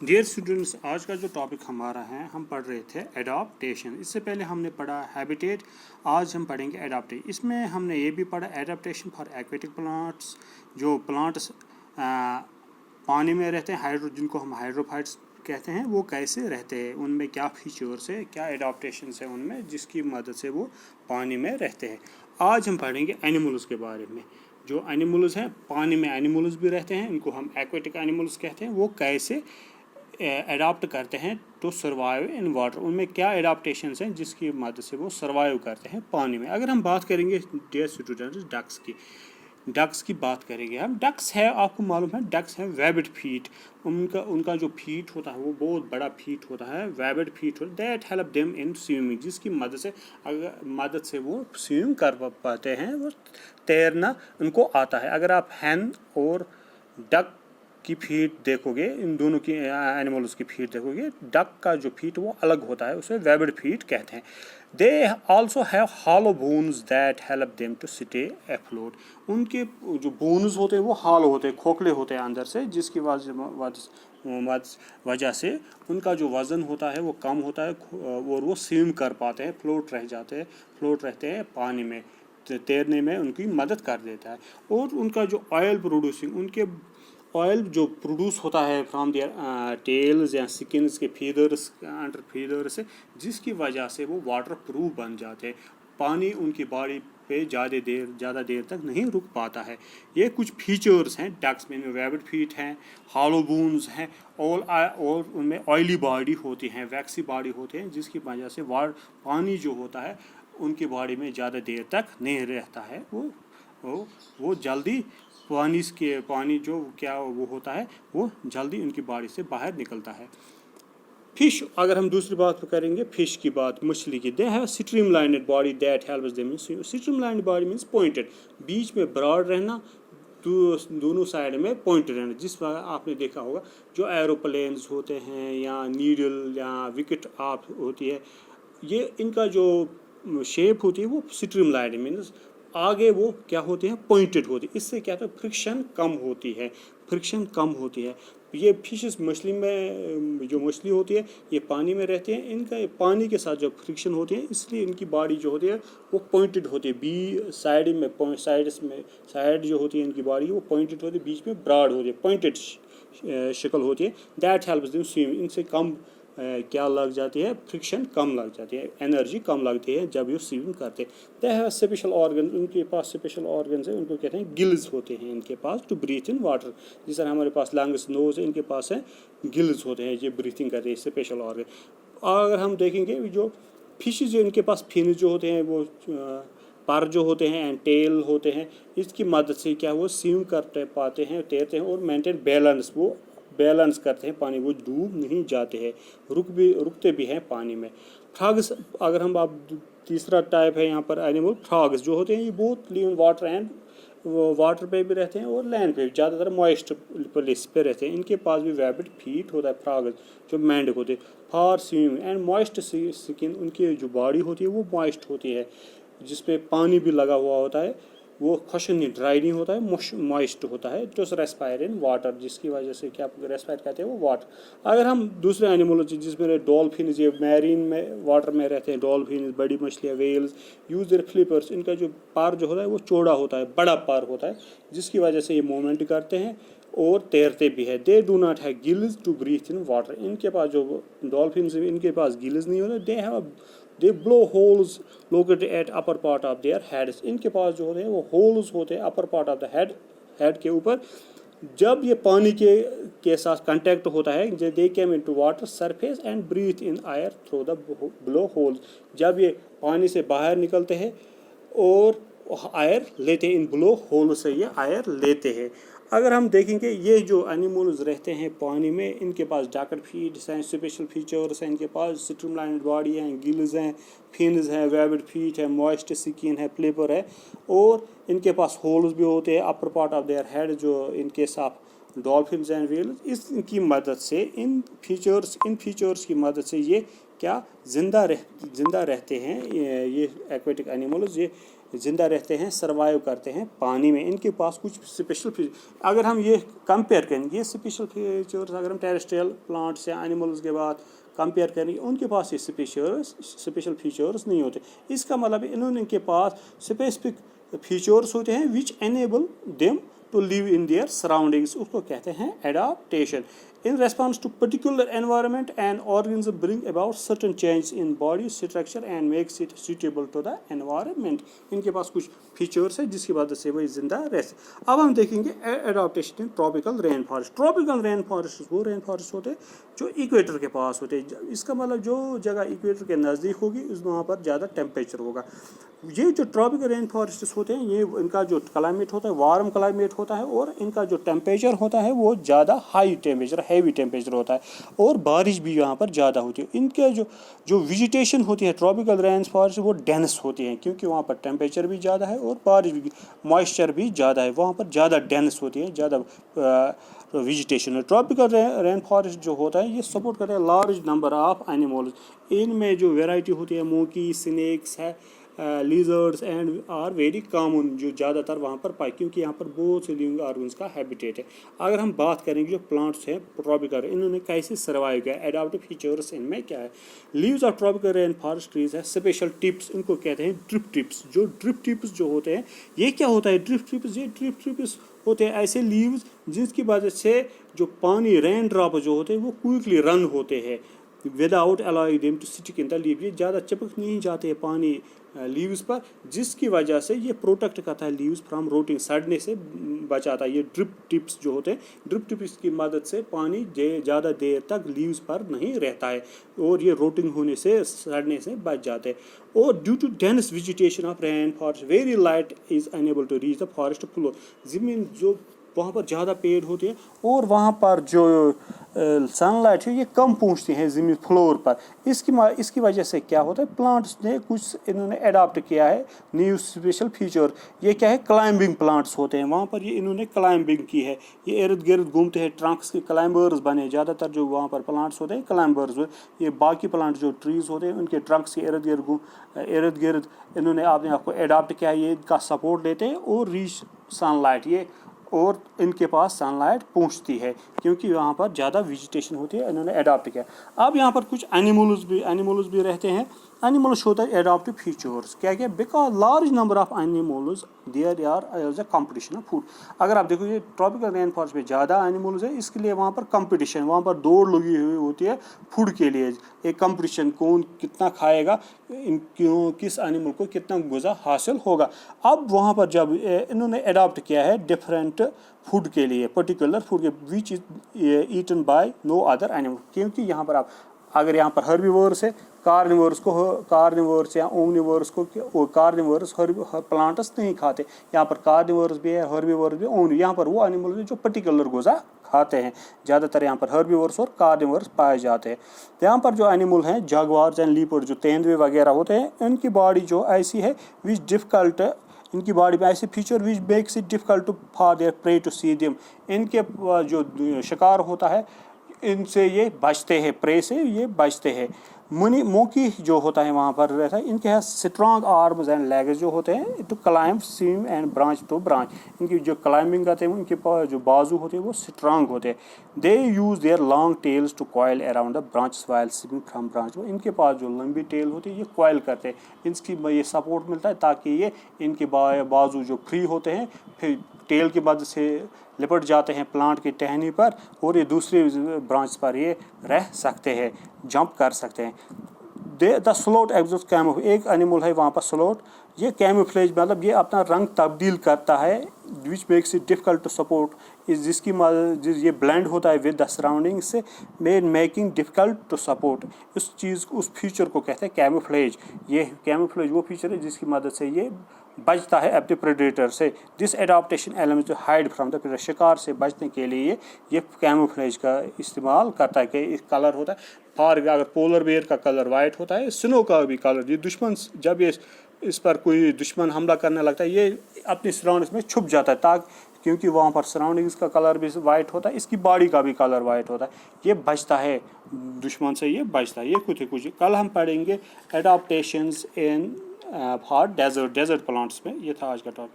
Dear students, आज का जो टॉपिक हमारा है, हम पढ़ रहे थे एडाप्टेशन। इससे पहले हमने पढ़ा हैबिटेट, आज हम पढ़ेंगे एडाप्टेशन। इसमें हमने ये भी पढ़ा एडाप्टेशन फॉर एक्वेटिक प्लांट्स। जो प्लांट्स पानी में रहते हैं, जिनको हम हाइड्रोफाइट्स कहते हैं, वो कैसे रहते हैं, उनमें क्या फीचर्स है, क्या एडाप्टेशन है उनमें, जिसकी मदद से वो पानी में रहते हैं। आज हम पढ़ेंगे एनिमल्स के बारे में। जो एनिमल्स हैं, पानी में एनिमल्स भी रहते हैं, इनको हम एक्वेटिक एनिमल्स कहते हैं। वो कैसे एडाप्ट करते हैं टू सर्वाइव इन वाटर, उनमें क्या एडाप्टेशन हैं जिसकी मदद से वो सर्वाइव करते हैं पानी में। अगर हम बात करेंगे डियर स्टूडेंट्स डक्स की बात करेंगे हम। डक्स है, आपको मालूम है, डक्स है वेबिड फीट। उनका जो फीट होता है वो बहुत बड़ा फीट होता है, वेबिड फीट होता है। That help them in swimming, जिसकी मदद से वो स्विम कर पाते हैं, वो तैरना उनको आता है। अगर आप हैन और डक की फीट देखोगे, इन दोनों की एनिमल्स की फीट देखोगे, डक का जो फीट वो अलग होता है, उसे वेबिड फीट कहते हैं। They also have hollow bones that help them to stay afloat. उनके जो बोन्स होते हैं वो हॉलो होते हैं, खोखले होते हैं अंदर से, जिसकी वजह से उनका जो वज़न होता है वो कम होता है और वो स्विम कर पाते हैं, फ्लोट रहते हैं पानी में, तैरने में उनकी मदद कर देता है। और उनका जो ऑयल प्रोड्यूसिंग, उनके ऑयल जो प्रोड्यूस होता है फ्रॉम देयर टेल्स या स्किन्स के फीदर्स, अंडर फीदर्स से, जिसकी वजह से वो वाटर प्रूफ बन जाते हैं। पानी उनकी बॉडी पे ज़्यादा देर तक नहीं रुक पाता है। ये कुछ फीचर्स हैं डक्स में। वेबिड फीट हैं, हॉलो बोन्स हैं, और उनमें ऑयली बॉडी होती हैं, वैक्सी बॉडी होते हैं, जिसकी वजह से पानी जो होता है उनकी बॉडी में ज़्यादा देर तक नहीं रहता है। वो जल्दी पानी जो क्या वो होता है वो जल्दी उनकी बॉडी से बाहर निकलता है। फिश, अगर हम दूसरी बात करेंगे फिश की बात, मछली की, they have streamlined body that helps them. Streamlined body means pointed, बीच में ब्रॉड रहना, दोनों साइड में पॉइंटेड रहना। जिस वक्त आपने देखा होगा जो एरोप्लेन्स होते हैं या नीडल या विकेट आप होती है, ये इनका जो शेप होती है वो स्ट्रीमलाइन्ड मीन्स आगे वो क्या होते हैं, पॉइंटेड होती है। इससे क्या होता है, फ्रिक्शन कम होती है। ये फिशेस, मछली में जो मछली होती है ये पानी में रहते हैं, इनका पानी के साथ जो फ्रिक्शन होती है, इसलिए इनकी बॉडी जो होती है वो पॉइंटेड होती है। साइड जो होती है इनकी बॉडी वो पॉइंटेड होती है, बीच में ब्रॉड होती है, पॉइंटेड शक्ल होती है। That helps them swim. इनसे कम क्या लग जाती है, फ्रिक्शन कम लग जाती है, एनर्जी कम लगती है जब ये स्विमिंग करते हैं। दे हैव स्पेशल ऑर्गन, उनके पास स्पेशल ऑर्गन्स हैं, उनको कहते हैं गिल्स होते हैं इनके पास, टू ब्रीथ इन वाटर। जिस तरह हमारे पास लंग्स, नोज है, इनके पास है गिल्स होते हैं, ये ब्रीथिंग करते हैं, स्पेशल ऑर्गन। अगर हम देखेंगे जो फिश जो इनके पास फिन जो होते हैं, वो पर जो होते हैं एंड टेल होते हैं, इसकी मदद से क्या वो स्विम कर पाते हैं, तैरते हैं और मेंटेन बैलेंस करते हैं पानी, वो डूब नहीं जाते हैं, रुकते भी हैं पानी में। फ्रॉग्स, अगर हम आप तीसरा टाइप है यहाँ पर एनिमल, फ्रॉग्स जो होते हैं ये both live in water and water पे भी रहते हैं और लैंड पे, ज़्यादातर मॉइस्ट प्लेस पे रहते हैं। इनके पास भी वेबिड फीट होता है, फ्रॉग्स जो मेंढक होते हैं, for swimming and moist skin. उनकी जो बॉडी होती है वो मॉइस्ट होती है, जिसपे पानी भी लगा हुआ होता है, वो खुश्क नहीं, ड्राई नहीं होता है, मॉइस्ट होता है। तो रेस्पायर इन वाटर, जिसकी वजह से क्या रेस्पायर कहते हैं वो वाटर। अगर हम दूसरे एनिमल जिसमें डॉल्फिन, ये मैरीन में वाटर में रहते हैं, डॉल्फिन, बड़ी मछलियाँ, वेल्स, यूज देयर फ्लिपर्स। इनका जो पार जो होता है वो चौड़ा होता है, बड़ा पार होता है, जिसकी वजह से ये मूवमेंट करते हैं और तैरते भी है। They do not have gills to breathe in water. इनके पास जो डॉल्फिन, इनके पास गिल्स नहीं होते। They blow holes located at upper part of their heads. इनके पास जो होते हैं वो होल्स होते हैं upper part of the head के ऊपर। जब ये पानी के साथ कांटेक्ट होता है, they came into water surface and breathe in air through the blow holes. जब ये पानी से बाहर निकलते हैं और एयर लेते हैं, इन ब्लो होल से ये एयर लेते हैं। अगर हम देखेंगे ये जो एनिमल्स रहते हैं पानी में, इनके पास डॉक्टर फीट्स हैं, स्पेशल फीचर्स हैं, इनके पास स्ट्रीमलाइन्ड बॉडी हैं, गिल्स हैं, फिन्स हैं, वेबिड फीट है, मॉइस्ट स्किन है, फ्लिपर है, और इनके पास होल्स भी होते हैं upper part of their head, जो इनके साथ डॉल्फिन्स एंड व्हेल्स। इनकी मदद से, इन फीचर्स की मदद से ये क्या जिंदा रहते हैं, ये एक्वेटिक एनिमल्स। ये ज़िंदा रहते हैं, सर्वाइव करते हैं पानी में। इनके पास कुछ स्पेशल फीचर, अगर हम ये कंपेयर करेंगे, ये स्पेशल फीचर्स अगर हम टेरेस्ट्रियल प्लांट्स या एनिमल्स के बाद कंपेयर करेंगे, उनके पास ये स्पेशल फीचर्स नहीं होते। इसका मतलब इन्होंने इनके पास स्पेसिफिक फीचर्स होते हैं which enable them to live in their surroundings, उसको कहते हैं adaptation. In response to particular environment, an organism brings about certain change in body structure and makes it suitable to the environment. इनके पास कुछ features है जिसकी वजह से वही जिंदा रहते। अब हम देखेंगे adaptation in tropical rain forest. Tropical rain forest वो रेन फॉरेस्ट होते हैं जो इक्वेटर के पास होते हैं। इसका मतलब जो जगह इक्वेटर के नज़दीक होगी उस वहाँ पर ज़्यादा टेम्परेचर होगा। ये जो ट्रॉपिकल रेन फॉरेस्ट होते हैं, ये इनका जो क्लाइमेट होता है वार्म क्लाइमेट होता है, और इनका जो टेम्परेचर होता है वो ज़्यादा हाई टेम्परेचर, हैवी टेम्परेचर होता है, और बारिश भी यहाँ पर ज़्यादा होती है। इनके जो वेजिटेशन होती है ट्रॉपिकल रेन फॉरेस्ट वो डेंस होती है, क्योंकि वहाँ पर टेम्परेचर भी ज़्यादा है और बारिश भी, मॉइस्चर भी ज़्यादा है, वहाँ पर ज़्यादा डेंस होती है, ज़्यादा वेजिटेशन है। ट्रॉपिकल रेन फॉरेस्ट जो होता है ये सपोर्ट करता है लार्ज नंबर ऑफ एनिमल्स। इनमें जो वेराइटी होती है मोंकी, स्नेक्स है, lizards and are very common, जो ज़्यादातर वहाँ पर पाए, क्योंकि यहाँ पर बहुत से लिविंग ऑर्गन्स का हैबिटेट है। अगर हम बात करेंगे जो प्लांट्स हैं ट्रॉपिकल, इन्होंने कैसे सर्वाइव किया, एडाप्टिव फीचर्स इनमें क्या है। Leaves of tropical rain forest trees है स्पेशल टिप्स, इनको कहते हैं ड्रिप टिप्स। जो ड्रिप टिप्स जो होते हैं, ये क्या होता है ड्रिप टिप्स? ये ड्रिप टिप्स होते हैं ऐसे लीव्स जिसकी वजह से जो पानी रेन ड्रॉप जो होते हैं वो क्विकली रन होते हैं without allowing them to stick in the leave. ये ज़्यादा चिपक नहीं जाते हैं पानी लीव्स पर, जिसकी वजह से ये प्रोटेक्ट करता है लीव्स फ्रॉम रोटिंग, सड़ने से बचाता है। ये ड्रिप टिप्स जो होते हैं, ड्रिप टिप्स की मदद से पानी ज़्यादा देर तक लीव्स पर नहीं रहता है और ये रोटिंग होने से, सड़ने से बच जाते हैं। और due to dense vegetation of rain forest very light is unable to reach the forest floor. ज़मीन जो वहाँ पर ज़्यादा पेड़ होते हैं और वहाँ पर जो सनलाइट है ये कम पहुँचती है ज़मीन फ्लोर पर। इसकी वजह से क्या होता है, प्लांट्स ने कुछ इन्होंने अडॉप्ट किया है न्यू स्पेशल फीचर। ये क्या है, क्लाइंबिंग प्लांट्स होते हैं, वहाँ पर ये इन्होंने क्लाइंबिंग की है, ये इर्द गिर्द घूमते हैं, ट्रंक्स के क्लाइंबर्स बने। ज़्यादातर जो वहाँ पर प्लांट्स होते हैं क्लाइंबर्स, ये बाकी प्लांट जो ट्रीज़ होते हैं उनके ट्रंक्स के इर्द गिर्द इन्होंने अपने आप को अडॉप्ट किया है, ये इनका सपोर्ट लेते हैं और रीच सनलाइट, ये और इनके पास सनलाइट पहुंचती है क्योंकि वहाँ पर ज़्यादा वेजिटेशन होती है, इन्होंने अडॉप्ट किया। अब यहाँ पर कुछ एनिमल्स भी रहते हैं। एनिमल्स होता है एडॉप्टिव फीचर्स, क्या क्या, because large number of animals there are as a competition of food. अगर आप देखो ये ट्रॉपिकल रेन फॉरेस्ट में ज़्यादा एनिमल्स है, इसके लिए वहाँ पर कंपटीशन, वहाँ पर दौड़ लगी हुई होती है फूड के लिए, एक कंपटीशन, कौन कितना खाएगा, किस एनिमल को कितना गुज़ा हासिल होगा। अब वहाँ पर जब इन्होंने अडॉप्ट किया है डिफरेंट फूड के लिए, पर्टिकुलर फूड के which is eaten by no other animal, क्योंकि यहाँ पर आप अगर यहाँ पर हर्बीवोर्स है, कार्निवोर्स या ओमनिवोर्स को, कार्निवोर्स प्लांट्स नहीं खाते, यहाँ पर कार्निवोर्स भी है, हर्बीवोर्स भी, ओमनी, यहाँ पर वो एनिमल्स हैं जो पर्टिकुलर गुज़ा खाते हैं। ज़्यादातर यहाँ पर हर्बीवोर्स और कार्निवोर्स पाए जाते हैं। यहाँ पर जो एनिमल हैं जागवार्स एंड लीपर्ड, जो तेंदुए वगैरह होते हैं, इनकी बॉडी जो ऐसी है विच डिफ़िकल्ट, इनकी बॉडी में ऐसे feature which makes it difficult to for their prey to see them. इनके जो शिकार होता है इनसे ये बचते हैं, प्रे से ये बचते हैं। मोंकी जो होता है वहाँ पर रहता है, इनके यहाँ स्ट्रॉन्ग आर्म्स एंड लेग्स जो होते हैं to climb swim and branch to branch. इनकी जो क्लाइंबिंग करते हैं उनके पास जो बाजू होते हैं वो स्ट्रांग होते हैं। They use their long tails to coil around the branch while swimming from branch. इनके पास जो लंबी टेल होती है ये कॉयल करते हैं, इसकी ये सपोर्ट मिलता है ताकि ये इनके बाजू जो फ्री होते हैं, फिर टेल की मदद से लिपट जाते हैं प्लांट की टहनी पर और ये दूसरे ब्रांच पर ये रह सकते हैं, जंप कर सकते हैं। द स्लोट एग्जॉस्ट कैमोफ्लेज, एक एनिमल है वहाँ पर स्लोट, ये कैमोफ्लेज मतलब ये अपना रंग तब्दील करता है, which makes it difficult to support, जिसकी ये ब्लेंड होता है विद द सराउंडिंग से, मेकिंग डिफ़िकल्ट टू सपोर्ट। उस चीज़, उस फीचर को कहते हैं कैमोफ्लेज। ये कैमोफ्लेज वो फीचर है जिसकी मदद से ये बचता है अपने प्रेडेटर से। This adaptation element to hide from the predator, शिकार से बचने के लिए ये कैमोफ्लेज का इस्तेमाल करता है। कि इस कलर होता है, फॉर अगर पोलर बेयर का कलर वाइट होता है, स्नो का भी कलर, ये दुश्मन जब ये इस पर कोई दुश्मन हमला करने लगता है ये अपनी सराउंडिंग्स में छुप जाता है, ताकि क्योंकि वहाँ पर सराउंडिंग्स का कलर भी वाइट होता है, इसकी बॉडी का भी कलर वाइट होता है, ये बचता है दुश्मन से, ये बचता है। ये कुछ कल हम पढ़ेंगे adaptations in for desert plants में। ये था आज का टॉपिक।